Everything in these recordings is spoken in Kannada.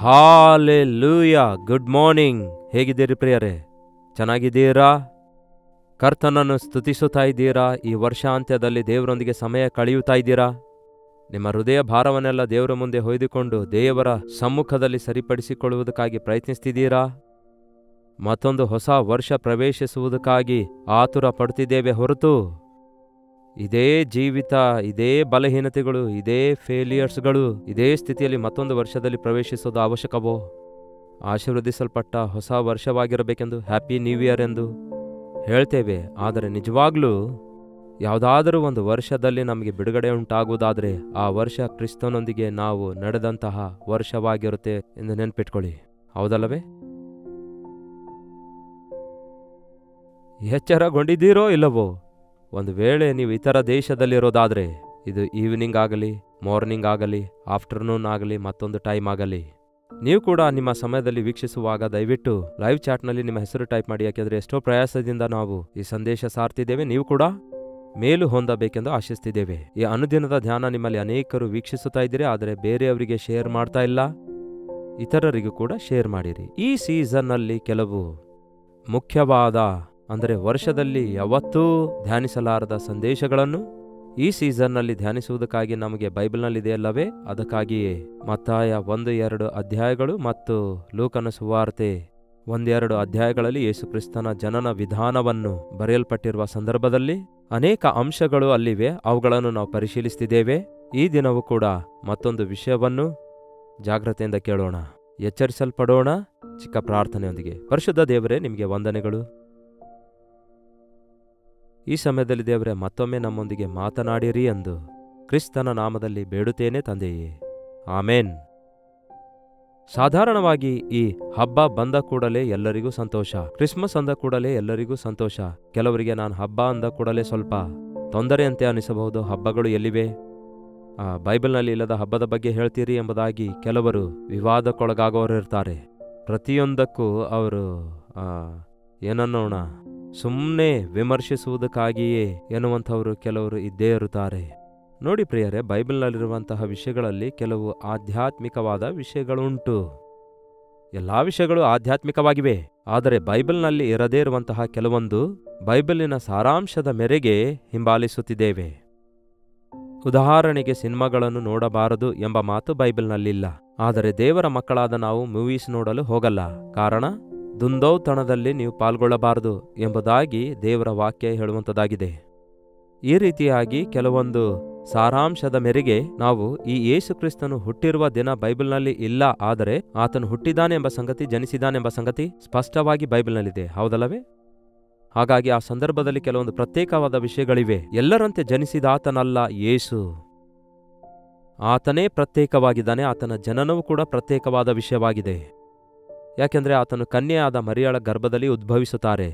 ಹಾಲೆಲೂಯಾ. Good morning. ಹೇಗಿದ್ದೀರಿ ಪ್ರಿಯರೇ? ಚೆನ್ನಾಗಿದ್ದೀರಾ? ಕರ್ತನನ್ನು ಸ್ತುತಿಸುತ್ತಾ ಇದ್ದೀರಾ? ಈ ವರ್ಷಾಂತ್ಯದಲ್ಲಿ ದೇವರೊಂದಿಗೆ ಸಮಯ ಕಳೆಯುತ್ತಾ ಇದ್ದೀರಾ? ನಿಮ್ಮ ಹೃದಯ ಭಾರವನ್ನೆಲ್ಲ ದೇವರ ಮುಂದೆ ಹೊಯ್ದುಕೊಂಡು ದೇವರ ಸಮ್ಮುಖದಲ್ಲಿ ಸರಿಪಡಿಸಿಕೊಳ್ಳುವುದಕ್ಕಾಗಿ ಪ್ರಯತ್ನಿಸ್ತಿದ್ದೀರಾ? ಮತ್ತೊಂದು ಹೊಸ ವರ್ಷ ಪ್ರವೇಶಿಸುವುದಕ್ಕಾಗಿ ಆತುರ ಪಡುತ್ತಿದ್ದೇವೆ ಹೊರತು ಇದೇ ಜೀವಿತ, ಇದೇ ಬಲಹೀನತೆಗಳು, ಇದೇ ಫೇಲಿಯರ್ಸ್ಗಳು, ಇದೇ ಸ್ಥಿತಿಯಲ್ಲಿ ಮತ್ತೊಂದು ವರ್ಷದಲ್ಲಿ ಪ್ರವೇಶಿಸೋದು ಅವಶ್ಯಕವೋ? ಆಶೀರ್ವದಿಸಲ್ಪಟ್ಟ ಹೊಸ ವರ್ಷವಾಗಿರಬೇಕೆಂದು ಹ್ಯಾಪಿ ನ್ಯೂ ಇಯರ್ ಎಂದು ಹೇಳ್ತೇವೆ. ಆದರೆ ನಿಜವಾಗ್ಲೂ ಯಾವುದಾದರೂ ಒಂದು ವರ್ಷದಲ್ಲಿ ನಮಗೆ ಬಿಡುಗಡೆ ಉಂಟಾಗುವುದಾದರೆ ಆ ವರ್ಷ ಕ್ರಿಸ್ತನೊಂದಿಗೆ ನಾವು ನಡೆದಂತಹ ವರ್ಷವಾಗಿರುತ್ತೆ ಎಂದು ನೆನ್ಪಿಟ್ಕೊಳ್ಳಿ. ಹೌದಲ್ಲವೇ? ಎಚ್ಚರಗೊಂಡಿದ್ದೀರೋ ಇಲ್ಲವೋ? ಒಂದು ವೇಳೆ ನೀವು ಇತರ ದೇಶದಲ್ಲಿರೋದಾದರೆ ಇದು ಈವ್ನಿಂಗ್ ಆಗಲಿ, ಮಾರ್ನಿಂಗ್ ಆಗಲಿ, ಆಫ್ಟರ್ನೂನ್ ಆಗಲಿ, ಮತ್ತೊಂದು ಟೈಮ್ ಆಗಲಿ, ನೀವು ಕೂಡ ನಿಮ್ಮ ಸಮಯದಲ್ಲಿ ವೀಕ್ಷಿಸುವಾಗ ದಯವಿಟ್ಟು ಲೈವ್ ಚಾಟ್ನಲ್ಲಿ ನಿಮ್ಮ ಹೆಸರು ಟೈಪ್ ಮಾಡಿ. ಯಾಕೆಂದರೆ ಎಷ್ಟೋ ಪ್ರಯಾಸದಿಂದ ನಾವು ಈ ಸಂದೇಶ ಸಾರ್ತಿದ್ದೇವೆ. ನೀವು ಕೂಡ ಮೇಲು ಹೊಂದಬೇಕೆಂದು ಆಶಿಸ್ತಿದ್ದೇವೆ. ಈ ಅನುದಿನದ ಧ್ಯಾನ ನಿಮ್ಮಲ್ಲಿ ಅನೇಕರು ವೀಕ್ಷಿಸುತ್ತಾ ಇದ್ದೀರಿ, ಆದರೆ ಬೇರೆಯವರಿಗೆ ಶೇರ್ ಮಾಡ್ತಾ ಇಲ್ಲ. ಇತರರಿಗೂ ಕೂಡ ಶೇರ್ ಮಾಡಿರಿ. ಈ ಸೀಸನ್ನಲ್ಲಿ ಕೆಲವು ಮುಖ್ಯವಾದ, ಅಂದರೆ ವರ್ಷದಲ್ಲಿ ಯಾವತ್ತೂ ಧ್ಯಾನಿಸಲಾರದ ಸಂದೇಶಗಳನ್ನು ಈ ಸೀಸನ್ನಲ್ಲಿ ಧ್ಯಾನಿಸುವುದಕ್ಕಾಗಿ ನಮಗೆ ಬೈಬಲ್ನಲ್ಲಿದೆಯಲ್ಲವೇ? ಅದಕ್ಕಾಗಿಯೇ ಮತ್ತಾಯ 1-2 ಅಧ್ಯಾಯಗಳು ಮತ್ತು ಲೂಕನ ಸುವಾರ್ತೆ 1-2 ಅಧ್ಯಾಯಗಳಲ್ಲಿ ಯೇಸುಕ್ರಿಸ್ತನ ಜನನ ವಿಧಾನವನ್ನು ಬರೆಯಲ್ಪಟ್ಟಿರುವ ಸಂದರ್ಭದಲ್ಲಿ ಅನೇಕ ಅಂಶಗಳು ಅಲ್ಲಿವೆ. ಅವುಗಳನ್ನು ನಾವು ಪರಿಶೀಲಿಸ್ತಿದ್ದೇವೆ. ಈ ದಿನವೂ ಕೂಡ ಮತ್ತೊಂದು ವಿಷಯವನ್ನು ಜಾಗ್ರತೆಯಿಂದ ಕೇಳೋಣ, ಎಚ್ಚರಿಸಲ್ಪಡೋಣ. ಚಿಕ್ಕ ಪ್ರಾರ್ಥನೆಯೊಂದಿಗೆ. ಪರಿಶುದ್ಧ ದೇವರೇ, ನಿಮಗೆ ವಂದನೆಗಳು. ಈ ಸಮಯದಲ್ಲಿ ದೇವರೇ, ಮತ್ತೊಮ್ಮೆ ನಮ್ಮೊಂದಿಗೆ ಮಾತನಾಡಿರಿ ಎಂದು ಕ್ರಿಸ್ತನ ನಾಮದಲ್ಲಿ ಬೇಡುತ್ತೇನೆ ತಂದೆಯೇ, ಆಮೇನ್. ಸಾಧಾರಣವಾಗಿ ಈ ಹಬ್ಬ ಬಂದ ಕೂಡಲೇ ಎಲ್ಲರಿಗೂ ಸಂತೋಷ. ಕ್ರಿಸ್ಮಸ್ ಅಂದ ಕೂಡಲೇ ಎಲ್ಲರಿಗೂ ಸಂತೋಷ. ಕೆಲವರಿಗೆ ನಾನು ಹಬ್ಬ ಅಂದ ಕೂಡಲೇ ಸ್ವಲ್ಪ ತೊಂದರೆಯಂತೆ ಅನಿಸಬಹುದು. ಹಬ್ಬಗಳು ಎಲ್ಲಿವೆ? ಬೈಬಲ್ನಲ್ಲಿ ಇಲ್ಲದ ಹಬ್ಬದ ಬಗ್ಗೆ ಹೇಳ್ತೀರಿ ಎಂಬುದಾಗಿ ಕೆಲವರು ವಿವಾದಕ್ಕೊಳಗಾಗೋರು ಇರ್ತಾರೆ. ಪ್ರತಿಯೊಂದಕ್ಕೂ ಅವರು ಏನನ್ನೋಣ, ಸುಮ್ಮನೆ ವಿಮರ್ಶಿಸುವುದಕ್ಕಾಗಿಯೇ ಎನ್ನುವಂಥವರು ಕೆಲವರು ಇದ್ದೇ ಇರುತ್ತಾರೆ. ನೋಡಿ ಪ್ರಿಯರೇ, ಬೈಬಲ್ನಲ್ಲಿರುವಂತಹ ವಿಷಯಗಳಲ್ಲಿ ಕೆಲವು ಆಧ್ಯಾತ್ಮಿಕವಾದ ವಿಷಯಗಳುಂಟು. ಎಲ್ಲ ವಿಷಯಗಳು ಆಧ್ಯಾತ್ಮಿಕವಾಗಿವೆ. ಆದರೆ ಬೈಬಲ್ನಲ್ಲಿ ಇರದೇ ಇರುವಂತಹ ಕೆಲವೊಂದು ಬೈಬಲಿನ ಸಾರಾಂಶದ ಮೇರೆಗೆ ಹಿಂಬಾಲಿಸುತ್ತಿದ್ದೇವೆ. ಉದಾಹರಣೆಗೆ, ಸಿನಿಮಾಗಳನ್ನು ನೋಡಬಾರದು ಎಂಬ ಮಾತು ಬೈಬಲ್ನಲ್ಲಿಲ್ಲ. ಆದರೆ ದೇವರ ಮಕ್ಕಳಾದ ನಾವು ಮೂವೀಸ್ ನೋಡಲು ಹೋಗಲ್ಲ. ಕಾರಣ, ದುಂದೌತಣದಲ್ಲಿ ನೀವು ಪಾಲ್ಗೊಳ್ಳಬಾರದು ಎಂಬುದಾಗಿ ದೇವರ ವಾಕ್ಯ ಹೇಳುವಂಥದ್ದಾಗಿದೆ. ಈ ರೀತಿಯಾಗಿ ಕೆಲವೊಂದು ಸಾರಾಂಶದ ಮೇರೆಗೆ ನಾವು ಈ ಯೇಸು ಕ್ರಿಸ್ತನು ಹುಟ್ಟಿರುವ ದಿನ ಬೈಬಲ್ನಲ್ಲಿ ಇಲ್ಲ, ಆದರೆ ಆತನು ಹುಟ್ಟಿದಾನೆ ಎಂಬ ಸಂಗತಿ, ಜನಿಸಿದಾನೆಂಬ ಸಂಗತಿ ಸ್ಪಷ್ಟವಾಗಿ ಬೈಬಲ್ನಲ್ಲಿದೆ. ಹೌದಲ್ಲವೇ? ಹಾಗಾಗಿ ಆ ಸಂದರ್ಭದಲ್ಲಿ ಕೆಲವೊಂದು ಪ್ರತ್ಯೇಕವಾದ ವಿಷಯಗಳಿವೆ. ಎಲ್ಲರಂತೆ ಜನಿಸಿದಾತನಲ್ಲ ಯೇಸು. ಆತನೇ ಪ್ರತ್ಯೇಕವಾಗಿದ್ದಾನೆ. ಆತನ ಜನನವೂ ಕೂಡ ಪ್ರತ್ಯೇಕವಾದ ವಿಷಯವಾಗಿದೆ. ಯಾಕೆಂದರೆ ಆತನು ಕನ್ಯೆಯಾದ ಮರಿಯಳ ಗರ್ಭದಲ್ಲಿ ಉದ್ಭವಿಸುತ್ತಾರೆ.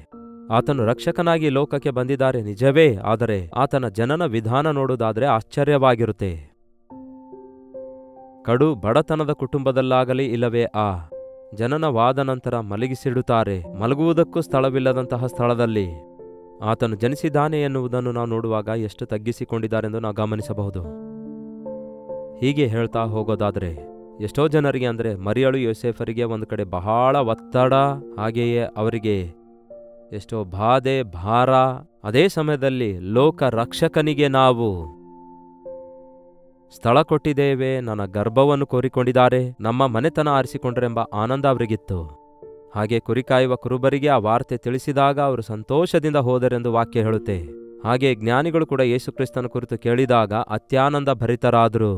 ಆತನು ರಕ್ಷಕನಾಗಿ ಲೋಕಕ್ಕೆ ಬಂದಿದ್ದಾರೆ ನಿಜವೇ, ಆದರೆ ಆತನ ಜನನ ವಿಧಾನ ನೋಡುವುದಾದರೆ ಆಶ್ಚರ್ಯವಾಗಿರುತ್ತೆ. ಕಡು ಬಡತನದ ಕುಟುಂಬದಲ್ಲಾಗಲಿ, ಇಲ್ಲವೇ ಆ ಜನನವಾದ ನಂತರ ಮಲಗಿಸಿಡುತ್ತಾರೆ, ಮಲಗುವುದಕ್ಕೂ ಸ್ಥಳವಿಲ್ಲದಂತಹ ಸ್ಥಳದಲ್ಲಿ ಆತನು ಜನಿಸಿದ್ದಾನೆ ಎನ್ನುವುದನ್ನು ನಾವು ನೋಡುವಾಗ ಎಷ್ಟು ತಗ್ಗಿಸಿಕೊಂಡಿದ್ದಾರೆಂದು ನಾವು ಗಮನಿಸಬಹುದು. ಹೀಗೆ ಹೇಳ್ತಾ ಹೋಗೋದಾದರೆ ಎಷ್ಟೋ ಜನರಿಗೆ, ಅಂದರೆ ಮರಿಯಳು ಯೋಸೇಫರಿಗೆ ಒಂದು ಕಡೆ ಬಹಳ ಒತ್ತಡ, ಹಾಗೆಯೇ ಅವರಿಗೆ ಎಷ್ಟೋ ಬಾಧೆ, ಭಾರ. ಅದೇ ಸಮಯದಲ್ಲಿ ಲೋಕ ರಕ್ಷಕನಿಗೆ ನಾವು ಸ್ಥಳ ಕೊಟ್ಟಿದ್ದೇವೆ, ನನ್ನ ಗರ್ಭವನ್ನು ಕೋರಿಕೊಂಡಿದ್ದಾರೆ, ನಮ್ಮ ಮನೆತನ ಆರಿಸಿಕೊಂಡ್ರೆಂಬ ಆನಂದ ಅವರಿಗಿತ್ತು. ಹಾಗೆ ಕುರಿಕಾಯುವ ಕುರುಬರಿಗೆ ಆ ವಾರ್ತೆ ತಿಳಿಸಿದಾಗ ಅವರು ಸಂತೋಷದಿಂದ ಹೋದರೆಂದು ವಾಕ್ಯ ಹೇಳುತ್ತೆ. ಹಾಗೆ ಜ್ಞಾನಿಗಳು ಕೂಡ ಯೇಸುಕ್ರಿಸ್ತನ ಕುರಿತು ಕೇಳಿದಾಗ ಅತ್ಯಾನಂದ ಭರಿತರಾದರು.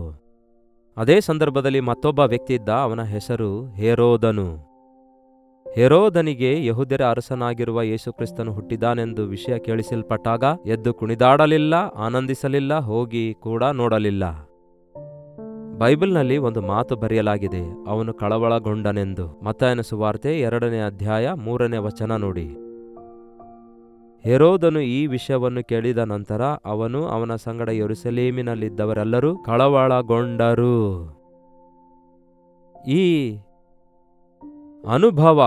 ಅದೇ ಸಂದರ್ಭದಲ್ಲಿ ಮತ್ತೊಬ್ಬ ವ್ಯಕ್ತಿ ಇದ್ದ. ಅವನ ಹೆಸರು ಹೇರೋದನು. ಹೇರೋದನಿಗೆ ಯೆಹೂದ್ಯರ ಅರಸನಾಗಿರುವ ಯೇಸುಕ್ರಿಸ್ತನು ಹುಟ್ಟಿದಾನೆಂದು ವಿಷಯ ಕೇಳಿಸಲ್ಪಟ್ಟಾಗ ಎದ್ದು ಕುಣಿದಾಡಲಿಲ್ಲ, ಆನಂದಿಸಲಿಲ್ಲ, ಹೋಗಿ ಕೂಡ ನೋಡಲಿಲ್ಲ. ಬೈಬಲ್ನಲ್ಲಿ ಒಂದು ಮಾತು ಬರೆಯಲಾಗಿದೆ, ಅವನು ಕಳವಳಗೊಂಡನೆಂದು. ಮತ್ತಾಯನ ಸುವಾರ್ತೆ 2ನೇ ಅಧ್ಯಾಯ 3ನೇ ವಚನ ನೋಡಿ. ಹೆರೋದನು ಈ ವಿಷಯವನ್ನು ಕೇಳಿದ ನಂತರ ಅವನು, ಅವನ ಸಂಗಡ ಯೆರೂಸಲೇಮಿನಲ್ಲಿದ್ದವರೆಲ್ಲರೂ ಕಳವಳಗೊಂಡರು. ಈ ಅನುಭವ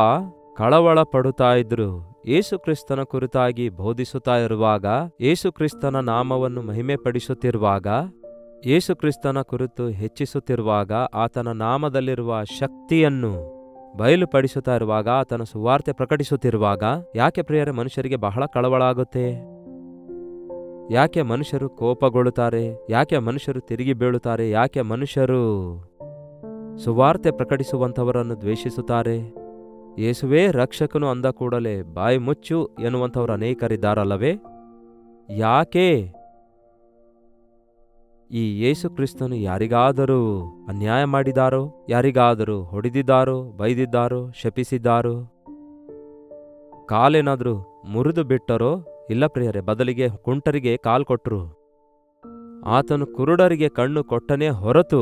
ಕಳವಳ ಪಡುತ್ತಾ ಇದ್ರು. ಯೇಸುಕ್ರಿಸ್ತನ ಕುರಿತಾಗಿ ಬೋಧಿಸುತ್ತಾ ಇರುವಾಗ, ಯೇಸುಕ್ರಿಸ್ತನ ನಾಮವನ್ನು ಮಹಿಮೆ ಪಡಿಸುತ್ತಿರುವಾಗ ಯೇಸು ಕ್ರಿಸ್ತನ ಕುರಿತು ಹೆಚ್ಚಿಸುತ್ತಿರುವಾಗ, ಆತನ ನಾಮದಲ್ಲಿರುವ ಶಕ್ತಿಯನ್ನು ಬಯಲುಪಡಿಸುತ್ತಾ ಇರುವಾಗ, ಆತನ ಸುವಾರ್ತೆ ಪ್ರಕಟಿಸುತ್ತಿರುವಾಗ ಯಾಕೆ ಪ್ರಿಯರೇ ಮನುಷ್ಯರಿಗೆ ಬಹಳ ಕಳವಳ ಆಗುತ್ತೆ? ಯಾಕೆ ಮನುಷ್ಯರು ಕೋಪಗೊಳ್ಳುತ್ತಾರೆ? ಯಾಕೆ ಮನುಷ್ಯರು ತಿರುಗಿ ಬೀಳುತ್ತಾರೆ? ಯಾಕೆ ಮನುಷ್ಯರು ಸುವಾರ್ತೆ ಪ್ರಕಟಿಸುವಂಥವರನ್ನು ದ್ವೇಷಿಸುತ್ತಾರೆ? ಯೇಸುವೇ ರಕ್ಷಕನು ಅಂದ ಕೂಡಲೇ ಬಾಯಿ ಮುಚ್ಚು ಎನ್ನುವಂಥವರು ಅನೇಕರಿದ್ದಾರಲ್ಲವೇ? ಯಾಕೆ ಈ ಯೇಸು ಕ್ರಿಸ್ತನು ಯಾರಿಗಾದರೂ ಅನ್ಯಾಯ ಮಾಡಿದಾರೋ, ಯಾರಿಗಾದರೂ ಹೊಡೆದಿದ್ದಾರೋ, ಬೈದಿದ್ದಾರೋ, ಶಪಿಸಿದ್ದಾರೋ, ಕಾಲೇನಾದರೂ ಮುರಿದು ಬಿಟ್ಟರೋ? ಇಲ್ಲ ಪ್ರಿಯರೇ, ಬದಲಿಗೆ ಕುಂಟರಿಗೆ ಕಾಲು ಕೊಟ್ಟರು. ಆತನು ಕುರುಡರಿಗೆ ಕಣ್ಣು ಕೊಟ್ಟನೇ ಹೊರತು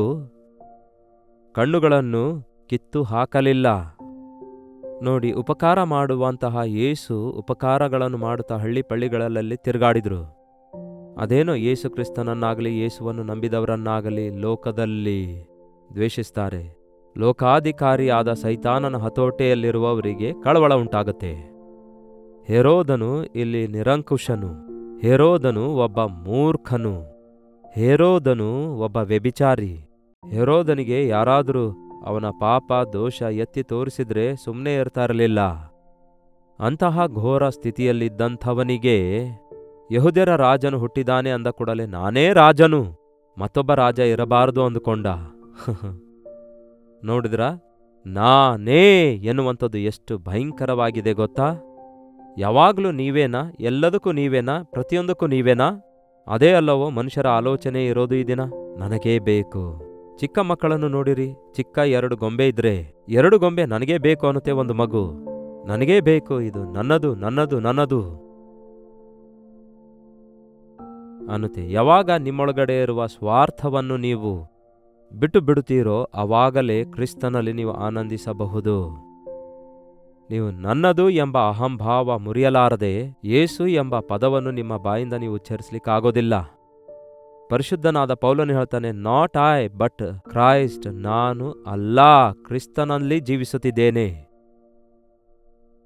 ಕಣ್ಣುಗಳನ್ನು ಕಿತ್ತು ಹಾಕಲಿಲ್ಲ. ನೋಡಿ, ಉಪಕಾರ ಮಾಡುವಂತಹ ಯೇಸು ಉಪಕಾರಗಳನ್ನು ಮಾಡುತ್ತಾ ಹಳ್ಳಿ ಪಳ್ಳಿಗಳಲ್ಲಿ ತಿರುಗಾಡಿದ್ರು. ಅದೇನೋ ಯೇಸು ಕ್ರಿಸ್ತನನ್ನಾಗಲಿ ಯೇಸುವನ್ನು ನಂಬಿದವರನ್ನಾಗಲಿ ಲೋಕದಲ್ಲಿ ದ್ವೇಷಿಸ್ತಾರೆ. ಲೋಕಾಧಿಕಾರಿಯಾದ ಸೈತಾನನ ಹತೋಟೆಯಲ್ಲಿರುವವರಿಗೆ ಕಳವಳ ಉಂಟಾಗುತ್ತೆ. ಹೆರೋದನು ಇಲ್ಲಿ ನಿರಂಕುಶನು, ಹೆರೋದನು ಒಬ್ಬ ಮೂರ್ಖನು, ಹೆರೋದನು ಒಬ್ಬ ವ್ಯಭಿಚಾರಿ. ಹೆರೋದನಿಗೆ ಯಾರಾದರೂ ಅವನ ಪಾಪ ದೋಷ ಎತ್ತಿ ತೋರಿಸಿದ್ರೆ ಸುಮ್ಮನೆ ಇರ್ತಾ ಇರಲಿಲ್ಲ. ಅಂತಹ ಘೋರ ಸ್ಥಿತಿಯಲ್ಲಿದ್ದಂಥವನಿಗೆ ಯೆಹೂದ್ಯರ ರಾಜನು ಹುಟ್ಟಿದಾನೆ ಅಂದ ಕೂಡಲೇ ನಾನೇ ರಾಜನು, ಮತ್ತೊಬ್ಬ ರಾಜ ಇರಬಾರದು ಅಂದುಕೊಂಡ. ನೋಡಿದ್ರ, ನಾನೇ ಎನ್ನುವಂಥದ್ದು ಎಷ್ಟು ಭಯಂಕರವಾಗಿದೆ ಗೊತ್ತಾ? ಯಾವಾಗಲೂ ನೀವೇನಾ? ಎಲ್ಲದಕ್ಕೂ ನೀವೇನಾ? ಪ್ರತಿಯೊಂದಕ್ಕೂ ನೀವೇನಾ? ಅದೇ ಅಲ್ಲವೋ ಮನುಷ್ಯರ ಆಲೋಚನೆ ಇರೋದು ಈ ದಿನ. ನನಗೇ ಬೇಕು. ಚಿಕ್ಕ ಮಕ್ಕಳನ್ನು ನೋಡಿರಿ, ಚಿಕ್ಕ 2 ಗೊಂಬೆ ಇದ್ರೆ 2 ಗೊಂಬೆ ನನಗೇ ಬೇಕು ಅನ್ನುತ್ತೆ ಒಂದು ಮಗು. ನನಗೇ ಬೇಕು, ಇದು ನನ್ನದು ನನ್ನದು ನನ್ನದು ಅನ್ನುತ್ತೆ. ಯಾವಾಗ ನಿಮ್ಮೊಳಗಡೆ ಇರುವ ಸ್ವಾರ್ಥವನ್ನು ನೀವು ಬಿಟ್ಟು ಬಿಡುತ್ತೀರೋ ಆವಾಗಲೇ ಕ್ರಿಸ್ತನಲ್ಲಿ ನೀವು ಆನಂದಿಸಬಹುದು. ನೀವು ನನ್ನದು ಎಂಬ ಅಹಂಭಾವ ಮುರಿಯಲಾರದೆ ಯೇಸು ಎಂಬ ಪದವನ್ನು ನಿಮ್ಮ ಬಾಯಿಂದ ನೀವು ಉಚ್ಚರಿಸಲಿಕ್ಕಾಗೋದಿಲ್ಲ. ಪರಿಶುದ್ಧನಾದ ಪೌಲನು ಹೇಳ್ತಾನೆ, ನಾಟ್ ಐ ಬಟ್ ಕ್ರೈಸ್ಟ್, ನಾನು ಅಲ್ಲ ಕ್ರಿಸ್ತನಲ್ಲಿ ಜೀವಿಸುತ್ತಿದ್ದೇನೆ.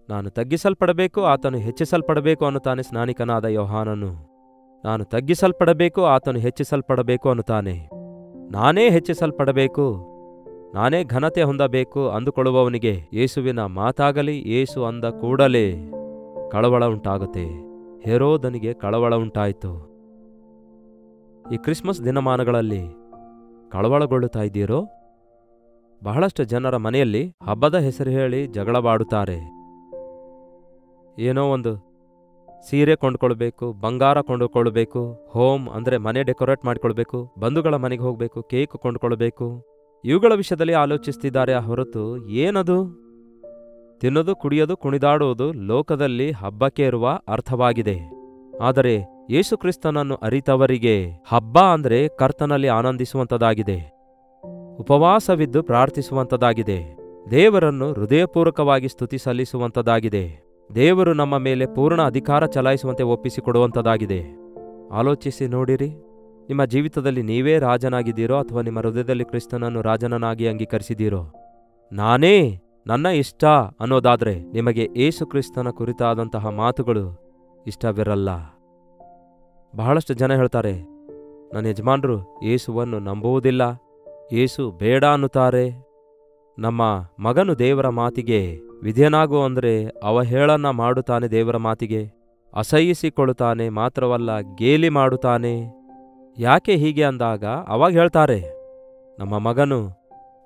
ನಾನು ತಗ್ಗಿಸಲ್ಪಡಬೇಕು, ಆತನು ಹೆಚ್ಚಿಸಲ್ಪಡಬೇಕು ಅನ್ನುತ್ತಾನೆ ಸ್ನಾನಿಕನಾದ ಯೋಹಾನನು. ನಾನು ತಗ್ಗಿಸಲ್ಪಡಬೇಕು, ಆತನು ಹೆಚ್ಚಿಸಲ್ಪಡಬೇಕು ಅನ್ನುತ್ತಾನೆ. ನಾನೇ ಹೆಚ್ಚಿಸಲ್ಪಡಬೇಕು, ನಾನೇ ಘನತೆ ಹೊಂದಬೇಕು ಅಂದುಕೊಳ್ಳುವವನಿಗೆ ಯೇಸುವಿನ ಮಾತಾಗಲಿ ಯೇಸು ಅಂದ ಕೂಡಲೇ ಕಳವಳ ಉಂಟಾಗುತ್ತೆ. ಹೆರೋದನಿಗೆ ಕಳವಳ ಉಂಟಾಯಿತು. ಈ ಕ್ರಿಸ್ಮಸ್ ದಿನಮಾನಗಳಲ್ಲಿ ಕಳವಳಗೊಳ್ಳುತ್ತಾ ಇದ್ದೀರೋ? ಬಹಳಷ್ಟು ಜನರ ಮನೆಯಲ್ಲಿ ಹಬ್ಬದ ಹೆಸರು ಹೇಳಿ ಜಗಳವಾಡುತ್ತಾರೆ. ಏನೋ ಒಂದು ಸೀರೆ ಕೊಂಡುಕೊಳ್ಬೇಕು, ಬಂಗಾರ ಕೊಂಡುಕೊಳ್ಬೇಕು, ಹೋಮ್ ಅಂದರೆ ಮನೆ ಡೆಕೋರೇಟ್ ಮಾಡಿಕೊಳ್ಬೇಕು, ಬಂಧುಗಳ ಮನೆಗೆ ಹೋಗಬೇಕು, ಕೇಕ್ ಕೊಂಡುಕೊಳ್ಬೇಕು, ಇವುಗಳ ವಿಷಯದಲ್ಲಿ ಆಲೋಚಿಸ್ತಿದ್ದಾರೆ ಹೊರತು ಏನದು? ತಿನ್ನೋದು, ಕುಡಿಯೋದು, ಕುಣಿದಾಡುವುದು ಲೋಕದಲ್ಲಿ ಹಬ್ಬಕ್ಕೆ ಇರುವ ಅರ್ಥವಾಗಿದೆ. ಆದರೆ ಯೇಸು ಕ್ರಿಸ್ತನನ್ನು ಅರಿತವರಿಗೆ ಹಬ್ಬ ಅಂದರೆ ಕರ್ತನಲ್ಲಿ ಆನಂದಿಸುವಂಥದ್ದಾಗಿದೆ, ಉಪವಾಸವಿದ್ದು ಪ್ರಾರ್ಥಿಸುವಂಥದ್ದಾಗಿದೆ, ದೇವರನ್ನು ಹೃದಯಪೂರ್ವಕವಾಗಿ ಸ್ತುತಿ ಸಲ್ಲಿಸುವಂಥದ್ದಾಗಿದೆ, ದೇವರು ನಮ್ಮ ಮೇಲೆ ಪೂರ್ಣ ಅಧಿಕಾರ ಚಲಾಯಿಸುವಂತೆ ಒಪ್ಪಿಸಿಕೊಡುವಂಥದ್ದಾಗಿದೆ. ಆಲೋಚಿಸಿ ನೋಡಿರಿ, ನಿಮ್ಮ ಜೀವಿತದಲ್ಲಿ ನೀವೇ ರಾಜನಾಗಿದ್ದೀರೋ ಅಥವಾ ನಿಮ್ಮ ಹೃದಯದಲ್ಲಿ ಕ್ರಿಸ್ತನನ್ನು ರಾಜನನ್ನಾಗಿ ಅಂಗೀಕರಿಸಿದ್ದೀರೋ? ನಾನೇ ನನ್ನ ಇಷ್ಟ ಅನ್ನೋದಾದರೆ ನಿಮಗೆ ಯೇಸು ಕ್ರಿಸ್ತನ ಕುರಿತಾದಂತಹ ಮಾತುಗಳು ಇಷ್ಟವಿರಲ್ಲ. ಬಹಳಷ್ಟು ಜನ ಹೇಳ್ತಾರೆ, ನನ್ನ ಯಜಮಾನರು ಯೇಸುವನ್ನು ನಂಬುವುದಿಲ್ಲ, ಯೇಸು ಬೇಡ ಅನ್ನುತ್ತಾರೆ. ನಮ್ಮ ಮಗನು ದೇವರ ಮಾತಿಗೆ ವಿಧೇಯನಾಗು ಅಂದರೆ ಅವಹೇಳನ ಮಾಡುತ್ತಾನೆ, ದೇವರ ಮಾತಿಗೆ ಅಸಹ್ಯಿಸಿಕೊಳ್ಳುತ್ತಾನೆ, ಮಾತ್ರವಲ್ಲ ಗೇಲಿ ಮಾಡುತ್ತಾನೆ. ಯಾಕೆ ಹೀಗೆ ಅಂದಾಗ ಅವಾಗ ಹೇಳ್ತಾರೆ, ನಮ್ಮ ಮಗನು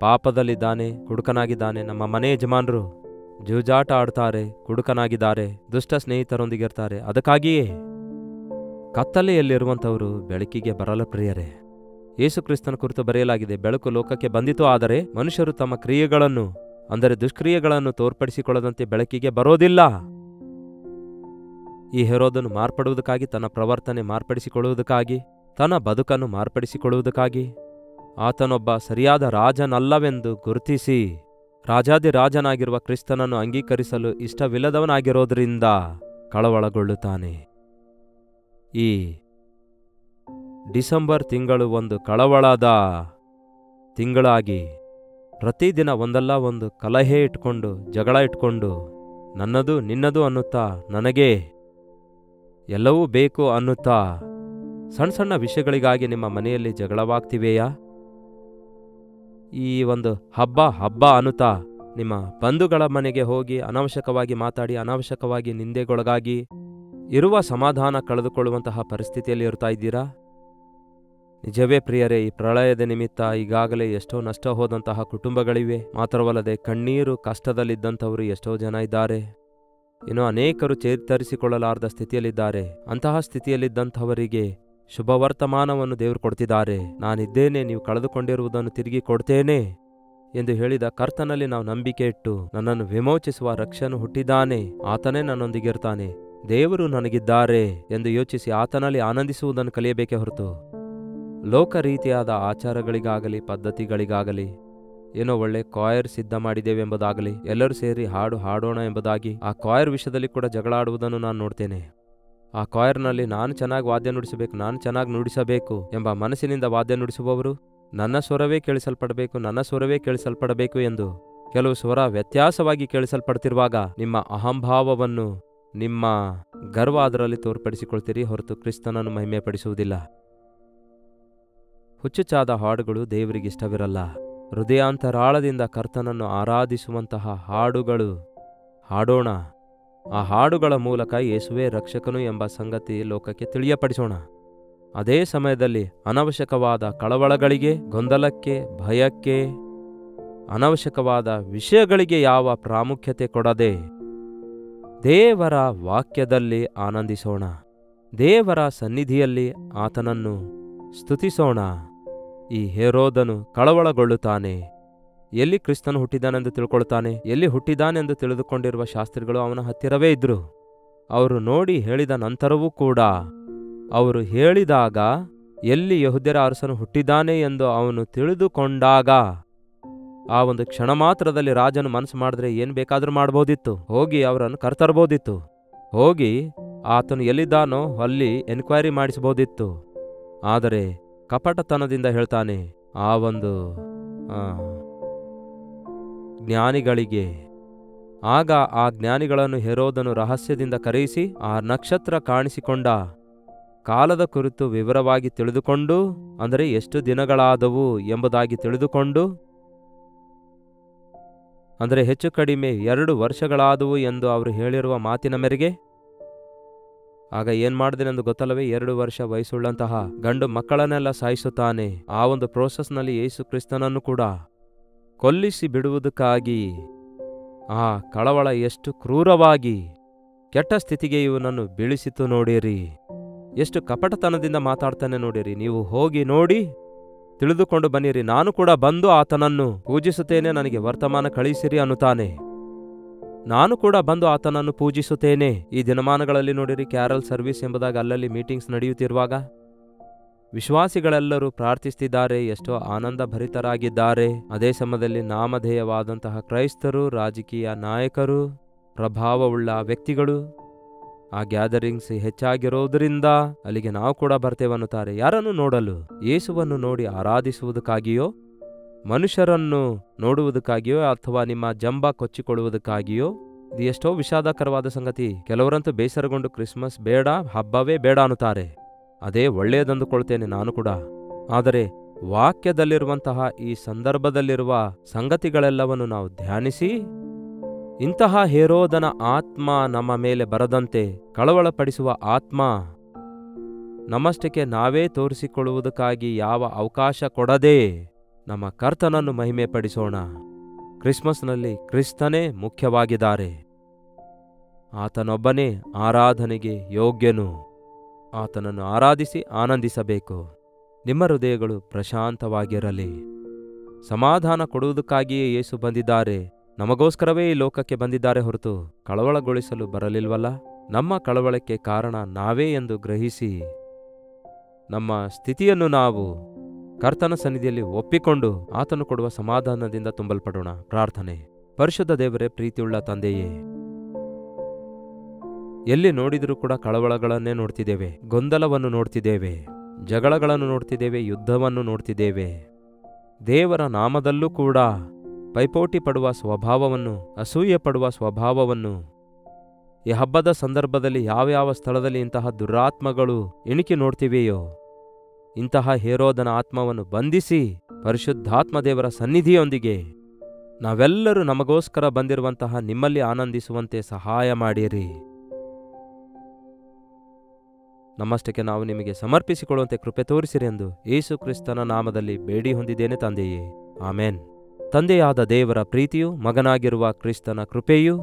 ಪಾಪದಲ್ಲಿದ್ದಾನೆ, ಕುಡುಕನಾಗಿದ್ದಾನೆ, ನಮ್ಮ ಮನೆ ಯಜಮಾನರು ಜೂಜಾಟ ಆಡ್ತಾರೆ, ಕುಡುಕನಾಗಿದ್ದಾರೆ, ದುಷ್ಟ ಸ್ನೇಹಿತರೊಂದಿಗಿರ್ತಾರೆ. ಅದಕ್ಕಾಗಿಯೇ ಕತ್ತಲೆಯಲ್ಲಿರುವಂಥವರು ಬೆಳಕಿಗೆ ಬರಲ ಪ್ರಿಯರೇ. ಯೇಸು ಕ್ರಿಸ್ತನ ಕುರಿತು ಬರೆಯಲಾಗಿದೆ, ಬೆಳಕು ಲೋಕಕ್ಕೆ ಬಂದಿತು, ಆದರೆ ಮನುಷ್ಯರು ತಮ್ಮ ಕ್ರಿಯೆಗಳನ್ನು ಅಂದರೆ ದುಷ್ಕ್ರಿಯೆಗಳನ್ನು ತೋರ್ಪಡಿಸಿಕೊಳ್ಳದಂತೆ ಬೆಳಕಿಗೆ ಬರೋದಿಲ್ಲ. ಈ ಹೆರೋದನು ಮಾರ್ಪಡುವುದಕ್ಕಾಗಿ, ತನ್ನ ಪ್ರವರ್ತನೆ ಮಾರ್ಪಡಿಸಿಕೊಳ್ಳುವುದಕ್ಕಾಗಿ, ತನ್ನ ಬದುಕನ್ನು ಮಾರ್ಪಡಿಸಿಕೊಳ್ಳುವುದಕ್ಕಾಗಿ, ಆತನೊಬ್ಬ ಸರಿಯಾದ ರಾಜನಲ್ಲವೆಂದು ಗುರುತಿಸಿ ರಾಜಾದಿರಾಜನಾಗಿರುವ ಕ್ರಿಸ್ತನನ್ನು ಅಂಗೀಕರಿಸಲು ಇಷ್ಟವಿಲ್ಲದವನಾಗಿರೋದ್ರಿಂದ ಕಳವಳಗೊಳ್ಳುತ್ತಾನೆ. ಈ ಡಿಸೆಂಬರ್ ತಿಂಗಳು ಒಂದು ಕಳವಳದ ತಿಂಗಳಾಗಿ ಪ್ರತಿದಿನ ಒಂದಲ್ಲ ಒಂದು ಕಲಹೆ ಇಟ್ಕೊಂಡು, ಜಗಳ ಇಟ್ಕೊಂಡು, ನನ್ನದು ನಿನ್ನದು ಅನ್ನುತ್ತಾ, ನನಗೆ ಎಲ್ಲವೂ ಬೇಕು ಅನ್ನುತ್ತಾ ಸಣ್ಣ ಸಣ್ಣ ವಿಷಯಗಳಿಗಾಗಿ ನಿಮ್ಮ ಮನೆಯಲ್ಲಿ ಜಗಳವಾಗ್ತಿವೆಯಾ? ಈ ಒಂದು ಹಬ್ಬ ಅನ್ನುತ್ತಾ ನಿಮ್ಮ ಬಂಧುಗಳ ಮನೆಗೆ ಹೋಗಿ ಅನಾವಶ್ಯಕವಾಗಿ ಮಾತಾಡಿ ಅನಾವಶ್ಯಕವಾಗಿ ನಿಂದೆಗೊಳಗಾಗಿ ಇರುವ ಸಮಾಧಾನ ಕಳೆದುಕೊಳ್ಳುವಂತಹ ಪರಿಸ್ಥಿತಿಯಲ್ಲಿ ಇರ್ತಾ ಇದ್ದೀರಾ? ನಿಜವೇ ಪ್ರಿಯರೇ, ಈ ಪ್ರಳಯದ ನಿಮಿತ್ತ ಈಗಾಗಲೇ ಎಷ್ಟೋ ನಷ್ಟ ಹೋದಂತಹ ಕುಟುಂಬಗಳಿವೆ. ಮಾತ್ರವಲ್ಲದೆ ಕಣ್ಣೀರು ಕಷ್ಟದಲ್ಲಿದ್ದಂಥವರು ಎಷ್ಟೋ ಜನ ಇದ್ದಾರೆ. ಇನ್ನು ಅನೇಕರು ಚೇತರಿಸಿಕೊಳ್ಳಲಾರದ ಸ್ಥಿತಿಯಲ್ಲಿದ್ದಾರೆ. ಅಂತಹ ಸ್ಥಿತಿಯಲ್ಲಿದ್ದಂಥವರಿಗೆ ಶುಭವರ್ತಮಾನವನ್ನು ದೇವರು ಕೊಡ್ತಿದ್ದಾರೆ. ನಾನಿದ್ದೇನೆ, ನೀವು ಕಳೆದುಕೊಂಡಿರುವುದನ್ನು ತಿರುಗಿ ಕೊಡ್ತೇನೆ ಎಂದು ಹೇಳಿದ ಕರ್ತನಲ್ಲಿ ನಾವು ನಂಬಿಕೆ ಇಟ್ಟು ನನ್ನನ್ನು ವಿಮೋಚಿಸುವ ರಕ್ಷಕನು ಹುಟ್ಟಿದ್ದಾನೆ, ಆತನೇ ನನ್ನೊಂದಿಗಿರ್ತಾನೆ, ದೇವರು ನನಗಿದ್ದಾರೆ ಎಂದು ಯೋಚಿಸಿ ಆತನಲ್ಲಿ ಆನಂದಿಸುವುದನ್ನು ಕಲಿಯಬೇಕೇ ಹೊರತು ಲೋಕ ರೀತಿಯಾದ ಆಚಾರಗಳಿಗಾಗಲಿ ಪದ್ಧತಿಗಳಿಗಾಗಲಿ ಏನೋ ಒಳ್ಳೆ ಕಾಯರ್ ಸಿದ್ಧ ಮಾಡಿದ್ದೇವೆಂಬುದಾಗಲಿ ಎಲ್ಲರೂ ಸೇರಿ ಹಾಡು ಹಾಡೋಣ ಎಂಬುದಾಗಿ ಆ ಕಾಯರ್ ವಿಷಯದಲ್ಲಿ ಕೂಡ ಜಗಳ ಆಡುವುದನ್ನು ನಾನು ನೋಡ್ತೇನೆ. ಆ ಕಾಯರ್ನಲ್ಲಿ ನಾನು ಚೆನ್ನಾಗಿ ವಾದ್ಯ ನುಡಿಸಬೇಕು, ನಾನು ಚೆನ್ನಾಗಿ ನುಡಿಸಬೇಕು ಎಂಬ ಮನಸ್ಸಿನಿಂದ ವಾದ್ಯ ನುಡಿಸುವವರು ನನ್ನ ಸ್ವರವೇ ಕೇಳಿಸಲ್ಪಡಬೇಕು ಎಂದು ಕೆಲವು ಸ್ವರ ವ್ಯತ್ಯಾಸವಾಗಿ ಕೇಳಿಸಲ್ಪಡ್ತಿರುವಾಗ ನಿಮ್ಮ ಅಹಂಭಾವವನ್ನು, ನಿಮ್ಮ ಗರ್ವ ಅದರಲ್ಲಿ ತೋರ್ಪಡಿಸಿಕೊಳ್ತೀರಿ ಹೊರತು ಕ್ರಿಸ್ತನನ್ನು ಮಹಿಮೆಪಡಿಸುವುದಿಲ್ಲ. ಹುಚ್ಚುಚ್ಚಾದ ಹಾಡುಗಳು ದೇವರಿಗಿಷ್ಟವಿರಲ್ಲ. ಹೃದಯಾಂತರಾಳದಿಂದ ಕರ್ತನನ್ನು ಆರಾಧಿಸುವಂತಹ ಹಾಡುಗಳು ಹಾಡೋಣ. ಆ ಹಾಡುಗಳ ಮೂಲಕ ಯೇಸುವೇ ರಕ್ಷಕನು ಎಂಬ ಸಂಗತಿ ಲೋಕಕ್ಕೆ ತಿಳಿಯಪಡಿಸೋಣ. ಅದೇ ಸಮಯದಲ್ಲಿ ಅನವಶ್ಯಕವಾದ ಕಳವಳಗಳಿಗೆ, ಗೊಂದಲಕ್ಕೆ, ಭಯಕ್ಕೆ, ಅನವಶ್ಯಕವಾದ ವಿಷಯಗಳಿಗೆ ಯಾವ ಪ್ರಾಮುಖ್ಯತೆ ಕೊಡದೆ ದೇವರ ವಾಕ್ಯದಲ್ಲಿ ಆನಂದಿಸೋಣ. ದೇವರ ಸನ್ನಿಧಿಯಲ್ಲಿ ಆತನನ್ನು ಸ್ತುತಿಸೋಣ. ಈ ಹೆರೋದನು ಕಳವಳಗೊಳ್ಳುತ್ತಾನೆ. ಎಲ್ಲಿ ಕ್ರಿಸ್ತನು ಹುಟ್ಟಿದಾನೆಂದು ತಿಳ್ಕೊಳ್ತಾನೆ. ಎಲ್ಲಿ ಹುಟ್ಟಿದಾನೆಂದು ತಿಳಿದುಕೊಂಡಿರುವ ಶಾಸ್ತ್ರಿಗಳು ಅವನ ಹತ್ತಿರವೇ ಇದ್ರು. ಅವರು ನೋಡಿ ಹೇಳಿದ ನಂತರವೂ ಕೂಡ ಅವರು ಹೇಳಿದಾಗ ಎಲ್ಲಿ ಯೆಹೂದ್ಯರ ಅರಸನು ಹುಟ್ಟಿದ್ದಾನೆ ಎಂದು ಅವನು ತಿಳಿದುಕೊಂಡಾಗ ಆ ಒಂದು ಕ್ಷಣ ಮಾತ್ರದಲ್ಲಿ ರಾಜನು ಮನಸ್ಸು ಮಾಡಿದ್ರೆ ಏನು ಬೇಕಾದರೂ ಮಾಡ್ಬೋದಿತ್ತು. ಹೋಗಿ ಅವರನ್ನು ಕರ್ತರ್ಬೋದಿತ್ತು. ಹೋಗಿ ಆತನು ಎಲ್ಲಿದ್ದಾನೋ ಅಲ್ಲಿ ಎನ್ಕ್ವೈರಿ ಮಾಡಿಸ್ಬೋದಿತ್ತು. ಆದರೆ ಕಪಟತನದಿಂದ ಹೇಳ್ತಾನೆ ಆ ಒಂದು ಜ್ಞಾನಿಗಳಿಗೆ. ಆಗ ಆ ಜ್ಞಾನಿಗಳನ್ನು ಹೆರೋದನು ರಹಸ್ಯದಿಂದ ಕರೆಯಿಸಿ ಆ ನಕ್ಷತ್ರ ಕಾಣಿಸಿಕೊಂಡ ಕಾಲದ ಕುರಿತು ವಿವರವಾಗಿ ತಿಳಿದುಕೊಂಡು, ಅಂದರೆ ಎಷ್ಟು ದಿನಗಳಾದವು ಎಂಬುದಾಗಿ ತಿಳಿದುಕೊಂಡು, ಅಂದರೆ ಹೆಚ್ಚು ಕಡಿಮೆ 2 ವರ್ಷಗಳಾದವು ಎಂದು ಅವರು ಹೇಳಿರುವ ಮಾತಿನ ಮೇರೆಗೆ ಆಗ ಏನ್ ಮಾಡಿದೆನೆಂದು ಗೊತ್ತಲ್ಲವೇ? 2 ವರ್ಷ ವಯಸ್ಸುಳ್ಳಂತಹ ಗಂಡು ಮಕ್ಕಳನ್ನೆಲ್ಲ ಸಾಯಿಸುತ್ತಾನೆ. ಆ ಒಂದು ಪ್ರೋಸೆಸ್ನಲ್ಲಿ ಯೇಸು ಕ್ರಿಸ್ತನನ್ನು ಕೂಡ ಕೊಲ್ಲಿಸಿ ಬಿಡುವುದಕ್ಕಾಗಿ ಆ ಕಳವಳ ಎಷ್ಟು ಕ್ರೂರವಾಗಿ ಕೆಟ್ಟ ಸ್ಥಿತಿಗೆ ಇವನನ್ನು ಬೀಳಿಸಿತು ನೋಡಿರಿ. ಎಷ್ಟು ಕಪಟತನದಿಂದ ಮಾತಾಡ್ತಾನೆ ನೋಡಿರಿ. ನೀವು ಹೋಗಿ ನೋಡಿ ತಿಳಿದುಕೊಂಡು ಬನ್ನಿರಿ. ನಾನು ಕೂಡ ಬಂದು ಆತನನ್ನು ಪೂಜಿಸುತ್ತೇನೆ, ನನಗೆ ವರ್ತಮಾನ ಕಳಿಸಿರಿ ಅನ್ನುತ್ತಾನೆ. ನಾನು ಕೂಡ ಬಂದು ಆತನನ್ನು ಪೂಜಿಸುತ್ತೇನೆ. ಈ ದಿನಮಾನಗಳಲ್ಲಿ ನೋಡಿರಿ, ಕ್ಯಾರಲ್ ಸರ್ವಿಸ್ ಎಂಬುದಾಗಿ ಅಲ್ಲಲ್ಲಿ ಮೀಟಿಂಗ್ಸ್ ನಡೆಯುತ್ತಿರುವಾಗ ವಿಶ್ವಾಸಿಗಳೆಲ್ಲರೂ ಪ್ರಾರ್ಥಿಸುತ್ತಿದ್ದಾರೆ, ಎಷ್ಟೋ ಆನಂದ ಭರಿತರಾಗಿದ್ದಾರೆ. ಅದೇ ಸಮಯದಲ್ಲಿ ನಾಮಧೇಯವಾದಂತಹ ಕ್ರೈಸ್ತರು, ರಾಜಕೀಯ ನಾಯಕರು, ಪ್ರಭಾವವುಳ್ಳ ವ್ಯಕ್ತಿಗಳು ಆ ಗ್ಯಾದರಿಂಗ್ಸ್ ಹೆಚ್ಚಾಗಿರೋದ್ರಿಂದ ಅಲ್ಲಿಗೆ ನಾವು ಕೂಡ ಬರ್ತೇವನ್ನುತ್ತಾರೆ. ಯಾರನ್ನು ನೋಡಲು? ಯೇಸುವನ್ನು ನೋಡಿ ಆರಾಧಿಸುವುದಕ್ಕಾಗಿಯೋ, ಮನುಷ್ಯರನ್ನು ನೋಡುವುದಕ್ಕಾಗಿಯೋ, ಅಥವಾ ನಿಮ್ಮ ಜಂಬ ಕೊಚ್ಚಿಕೊಳ್ಳುವುದಕ್ಕಾಗಿಯೋ? ಇದು ಎಷ್ಟೋ ವಿಷಾದಕರವಾದ ಸಂಗತಿ. ಕೆಲವರಂತೂ ಬೇಸರಗೊಂಡು ಕ್ರಿಸ್ಮಸ್ ಬೇಡ, ಹಬ್ಬವೇ ಬೇಡ ಅನ್ನುತ್ತಾರೆ. ಅದೇ ಒಳ್ಳೆಯದಂದುಕೊಳ್ತೇನೆ ನಾನು ಕೂಡ. ಆದರೆ ವಾಕ್ಯದಲ್ಲಿರುವಂತಹ ಈ ಸಂದರ್ಭದಲ್ಲಿರುವ ಸಂಗತಿಗಳೆಲ್ಲವನ್ನು ನಾವು ಧ್ಯಾನಿಸಿ ಇಂತಹ ಹೆರೋದನ ಆತ್ಮ ನಮ್ಮ ಮೇಲೆ ಬರದಂತೆ ಕಳವಳಪಡಿಸುವ ಆತ್ಮ ನಮ್ಮಷ್ಟಕ್ಕೆ ನಾವೇ ತೋರಿಸಿಕೊಳ್ಳುವುದಕ್ಕಾಗಿ ಯಾವ ಅವಕಾಶ ಕೊಡದೆ ನಮ್ಮ ಕರ್ತನನ್ನು ಮಹಿಮೆ ಪಡಿಸೋಣ. ಕ್ರಿಸ್ಮಸ್ನಲ್ಲಿ ಕ್ರಿಸ್ತನೇ ಮುಖ್ಯವಾಗಿದ್ದಾರೆ. ಆತನೊಬ್ಬನೇ ಆರಾಧನೆಗೆ ಯೋಗ್ಯನು. ಆತನನ್ನು ಆರಾಧಿಸಿ ಆನಂದಿಸಬೇಕು. ನಿಮ್ಮ ಹೃದಯಗಳು ಪ್ರಶಾಂತವಾಗಿರಲಿ. ಸಮಾಧಾನ ಕೊಡುವುದಕ್ಕಾಗಿಯೇ ಯೇಸು ಬಂದಿದ್ದಾರೆ. ನಮಗೋಸ್ಕರವೇ ಈ ಲೋಕಕ್ಕೆ ಬಂದಿದ್ದಾರೆ ಹೊರತು ಕಳವಳಗೊಳಿಸಲು ಬರಲಿಲ್ವಲ್ಲ. ನಮ್ಮ ಕಳವಳಕ್ಕೆ ಕಾರಣ ನಾವೇ ಎಂದು ಗ್ರಹಿಸಿ ನಮ್ಮ ಸ್ಥಿತಿಯನ್ನು ನಾವು ಕರ್ತನ ಸನ್ನಿಧಿಯಲ್ಲಿ ಒಪ್ಪಿಕೊಂಡು ಆತನು ಕೊಡುವ ಸಮಾಧಾನದಿಂದ ತುಂಬಲ್ಪಡೋಣ. ಪ್ರಾರ್ಥನೆ. ಪರಿಶುದ್ಧ ದೇವರೇ, ಪ್ರೀತಿಯುಳ್ಳ ತಂದೆಯೇ, ಎಲ್ಲಿ ನೋಡಿದರೂ ಕೂಡ ಕಳವಳಗಳನ್ನೇ ನೋಡ್ತಿದ್ದೇವೆ, ಗೊಂದಲವನ್ನು ನೋಡ್ತಿದ್ದೇವೆ, ಜಗಳಗಳನ್ನು ನೋಡ್ತಿದ್ದೇವೆ, ಯುದ್ಧವನ್ನು ನೋಡ್ತಿದ್ದೇವೆ. ದೇವರ ನಾಮದಲ್ಲೂ ಕೂಡ ಪೈಪೋಟಿ ಪಡುವ ಸ್ವಭಾವವನ್ನು, ಅಸೂಯೆ ಪಡುವ ಸ್ವಭಾವವನ್ನು ಈ ಹಬ್ಬದ ಸಂದರ್ಭದಲ್ಲಿ ಯಾವ್ಯಾವ ಸ್ಥಳದಲ್ಲಿ ಇಂತಹ ದುರಾತ್ಮಗಳು ಇಣಿಕಿ ನೋಡ್ತಿವೆಯೋ ಇಂತಹ ಹೇರೋದನ ಆತ್ಮವನ್ನು ಬಂಧಿಸಿ ಪರಿಶುದ್ಧಾತ್ಮ ದೇವರ ಸನ್ನಿಧಿಯೊಂದಿಗೆ ನಾವೆಲ್ಲರೂ ನಮಗೋಸ್ಕರ ಬಂದಿರುವಂತಹ ನಿಮ್ಮಲ್ಲಿ ಆನಂದಿಸುವಂತೆ ಸಹಾಯ ಮಾಡಿರಿ. ನಮ್ಮಷ್ಟಕ್ಕೆ ನಾವು ನಿಮಗೆ ಸಮರ್ಪಿಸಿಕೊಳ್ಳುವಂತೆ ಕೃಪೆ ತೋರಿಸಿರಿ ಎಂದು ಯೇಸು ಕ್ರಿಸ್ತನ ನಾಮದಲ್ಲಿ ಬೇಡಿ ಹೊಂದಿದ್ದೇನೆ ತಂದೆಯೇ, ಆಮೇನ್. ತಂದೆಯಾದ ದೇವರ ಪ್ರೀತಿಯು, ಮಗನಾಗಿರುವ ಕ್ರಿಸ್ತನ ಕೃಪೆಯೂ,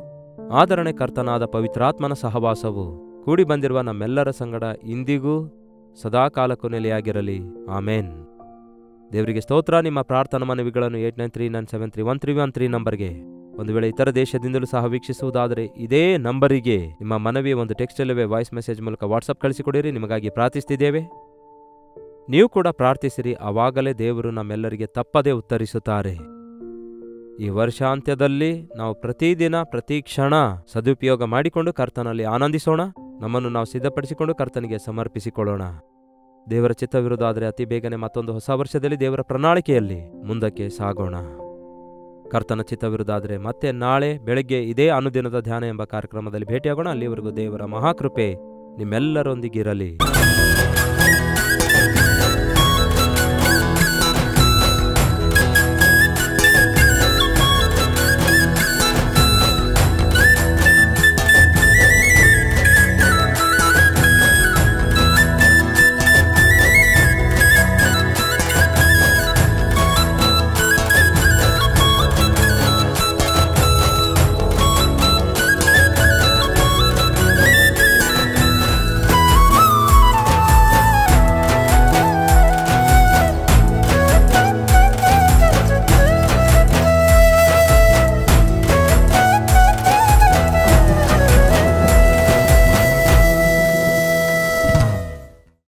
ಆದರಣೆ ಕರ್ತನಾದ ಪವಿತ್ರಾತ್ಮನ ಸಹವಾಸವು ಕೂಡಿ ಬಂದಿರುವ ನಮ್ಮೆಲ್ಲರ ಸಂಗಡ ಇಂದಿಗೂ ಸದಾಕಾಲಕ್ಕೂ ನೆಲೆಯಾಗಿರಲಿ. ಆಮೇನ್. ದೇವರಿಗೆ ಸ್ತೋತ್ರ. ನಿಮ್ಮ ಪ್ರಾರ್ಥನಾ ಮನವಿಗಳನ್ನು 8939731313 ನಂಬರ್ಗೆ, ಒಂದು ವೇಳೆ ಇತರ ದೇಶದಿಂದಲೂ ಸಹ ವೀಕ್ಷಿಸುವುದಾದರೆ ಇದೇ ನಂಬರಿಗೆ ನಿಮ್ಮ ಮನವಿ ಒಂದು ಟೆಕ್ಸ್ಟ್ ಇಲ್ಲವೇ ವಾಯ್ಸ್ ಮೆಸೇಜ್ ಮೂಲಕ ವಾಟ್ಸಪ್ ಕಳಿಸಿಕೊಡಿರಿ. ನಿಮಗಾಗಿ ಪ್ರಾರ್ಥಿಸ್ತಿದ್ದೇವೆ. ನೀವು ಕೂಡ ಪ್ರಾರ್ಥಿಸಿರಿ, ಆವಾಗಲೇ ದೇವರು ನಮ್ಮೆಲ್ಲರಿಗೆ ತಪ್ಪದೇ ಉತ್ತರಿಸುತ್ತಾರೆ. ಈ ವರ್ಷಾಂತ್ಯದಲ್ಲಿ ನಾವು ಪ್ರತಿದಿನ ಪ್ರತಿ ಕ್ಷಣ ಸದುಪಯೋಗ ಮಾಡಿಕೊಂಡು ಕರ್ತನಲ್ಲಿ ಆನಂದಿಸೋಣ. ನಮ್ಮನ್ನು ನಾವು ಸಿದ್ಧಪಡಿಸಿಕೊಂಡು ಕರ್ತನಿಗೆ ಸಮರ್ಪಿಸಿಕೊಳ್ಳೋಣ. ದೇವರ ಚಿತ್ತವಿರುವುದಾದರೆ ಅತಿ ಬೇಗನೆ ಮತ್ತೊಂದು ಹೊಸ ವರ್ಷದಲ್ಲಿ ದೇವರ ಪ್ರಣಾಳಿಕೆಯಲ್ಲಿ ಮುಂದಕ್ಕೆ ಸಾಗೋಣ. ಕರ್ತನ ಚಿತ್ತವಿರುವುದಾದರೆ ಮತ್ತೆ ನಾಳೆ ಬೆಳಗ್ಗೆ ಇದೇ ಅನುದಿನದ ಧ್ಯಾನ ಎಂಬ ಕಾರ್ಯಕ್ರಮದಲ್ಲಿ ಭೇಟಿಯಾಗೋಣ. ಅಲ್ಲಿವರೆಗೂ ದೇವರ ಮಹಾಕೃಪೆ ನಿಮ್ಮೆಲ್ಲರೊಂದಿಗಿರಲಿ.